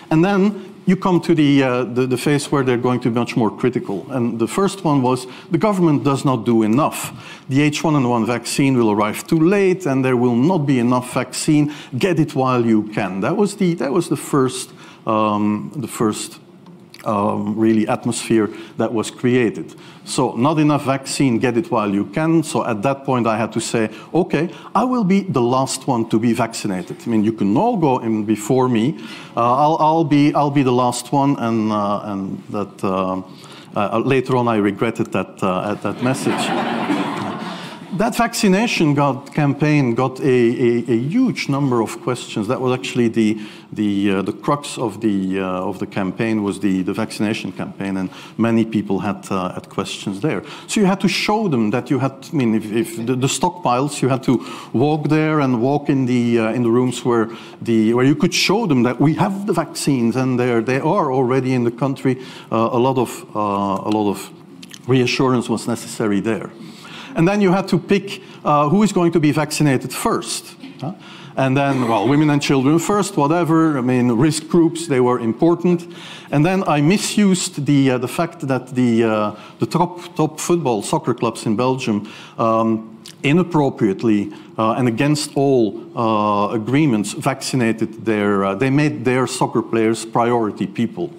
And then you come to the phase where they're going to be much more critical. And the first one was the government does not do enough. The H1N1 vaccine will arrive too late, and there will not be enough vaccine. Get it while you can. That was the first really atmosphere that was created. So not enough vaccine, get it while you can. So at that point I had to say, okay, I will be the last one to be vaccinated. I mean, you can all go in before me. I'll be the last one, and that later on I regretted that message. That vaccination campaign got a huge number of questions. That was actually the crux of the campaign, was the vaccination campaign, and many people had questions there. So you had to show them that you had. I mean, if the stockpiles, you had to walk there and walk in the rooms where you could show them that we have the vaccines and they are already in the country. A lot of reassurance was necessary there. And then you had to pick who is going to be vaccinated first. And then, well, women and children first, whatever. I mean, risk groups, they were important. And then I misused the fact that the top football, soccer clubs in Belgium inappropriately and against all agreements vaccinated they made their soccer players priority people.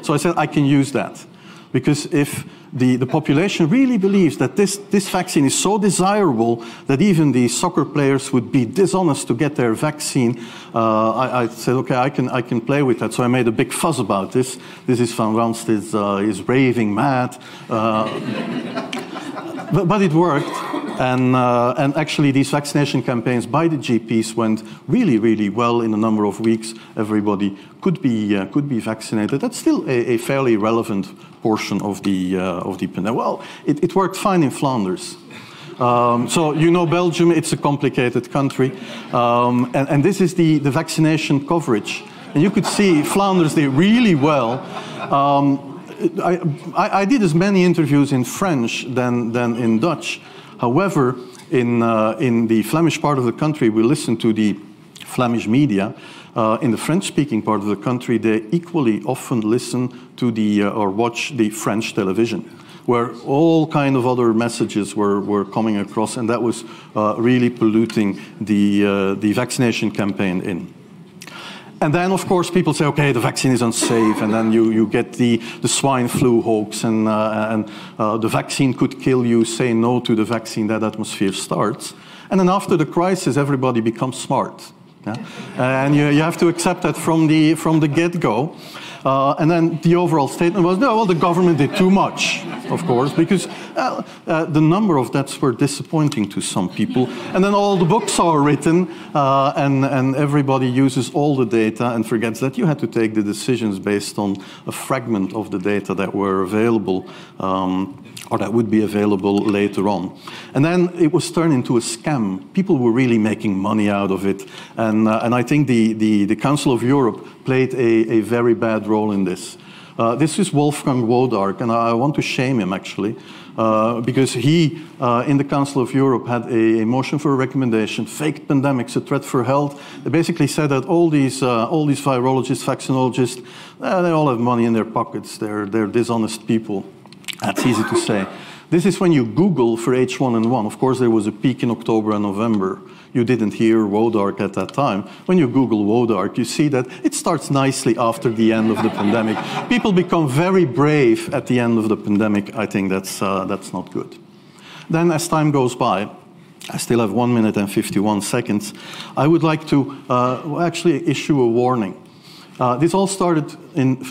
So I said, I can use that. Because if the population really believes that this vaccine is so desirable that even the soccer players would be dishonest to get their vaccine, I said, okay, I can play with that. So I made a big fuss about this. This is Van Ranst is raving mad. But it worked. And actually, these vaccination campaigns by the GPs went really, really well. In a number of weeks, everybody could be vaccinated. That's still a fairly relevant portion of the pandemic. Well, it worked fine in Flanders. So you know, Belgium, it's a complicated country, and this is the vaccination coverage. And you could see Flanders did really well. I did as many interviews in French than in Dutch. However, in the Flemish part of the country, we listen to the Flemish media. In the French-speaking part of the country, they equally often listen to or watch the French television, where all kind of other messages were coming across, and that was really polluting the vaccination campaign in. And then, of course, people say, okay, the vaccine is unsafe, and then you get the swine flu hoax, and the vaccine could kill you, say no to the vaccine, that atmosphere starts. And then after the crisis, everybody becomes smart. Yeah? And you have to accept that from the get-go. And then the overall statement was, no, well, the government did too much, of course, because the number of deaths were disappointing to some people. And then all the books are written, and everybody uses all the data and forgets that you had to take the decisions based on a fragment of the data that were available, or that would be available later on. And then it was turned into a scam. People were really making money out of it. And I think the Council of Europe played a very bad role in this. This is Wolfgang Wodark, and I want to shame him, actually, because he, in the Council of Europe, had a motion for a recommendation, fake pandemics, a threat for health. They basically said that all these virologists, vaccinologists, they all have money in their pockets. They're dishonest people. That's easy to say. This is when you Google for H1N1. Of course, there was a peak in October and November. You didn't hear Wodark at that time. When you Google Wodark, you see that it starts nicely after the end of the pandemic. People become very brave at the end of the pandemic. I think that's not good. Then, as time goes by, I still have 1 minute and 51 seconds. I would like to actually issue a warning. This all started in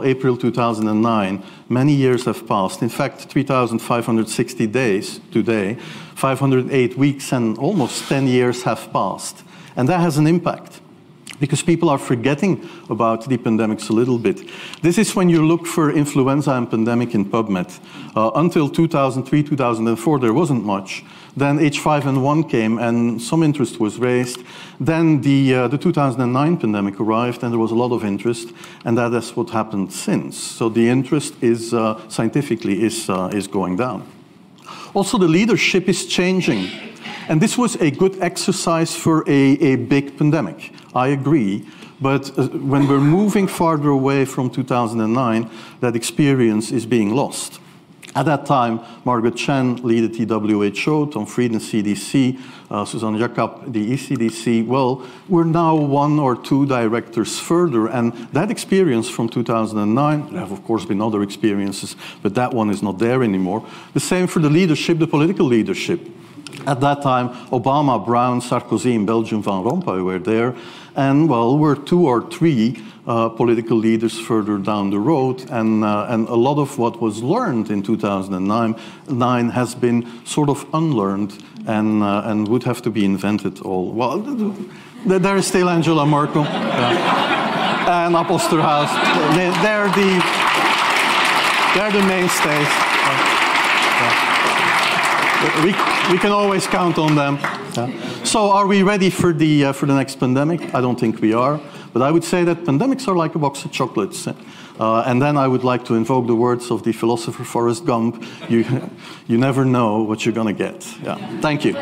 April 2009. Many years have passed. In fact, 3,560 days today, 508 weeks, and almost 10 years have passed. And that has an impact, because people are forgetting about the pandemics a little bit. This is when you look for influenza and pandemic in PubMed. Until 2003, 2004, there wasn't much. Then H5N1 came, and some interest was raised. Then the 2009 pandemic arrived, and there was a lot of interest, and that is what happened since. So the interest is scientifically is going down. Also, the leadership is changing. And this was a good exercise for a big pandemic. I agree. But when we're moving farther away from 2009, that experience is being lost. At that time, Margaret Chan led the WHO, Tom Frieden, CDC, Susanne Jakob, the ECDC. Well, we're now 1 or 2 directors further, and that experience from 2009, there have of course been other experiences, but that one is not there anymore. The same for the leadership, the political leadership. At that time, Obama, Brown, Sarkozy in Belgium, Van Rompuy were there. And, well, we're 2 or 3 political leaders further down the road. And a lot of what was learned in 2009 has been sort of unlearned and would have to be invented all. Well, there is still Angela Merkel and Osterhaus. They're the mainstays. We can always count on them. So are we ready for the next pandemic? I don't think we are. But I would say that pandemics are like a box of chocolates. And then I would like to invoke the words of the philosopher Forrest Gump. You never know what you're going to get. Yeah. Thank you.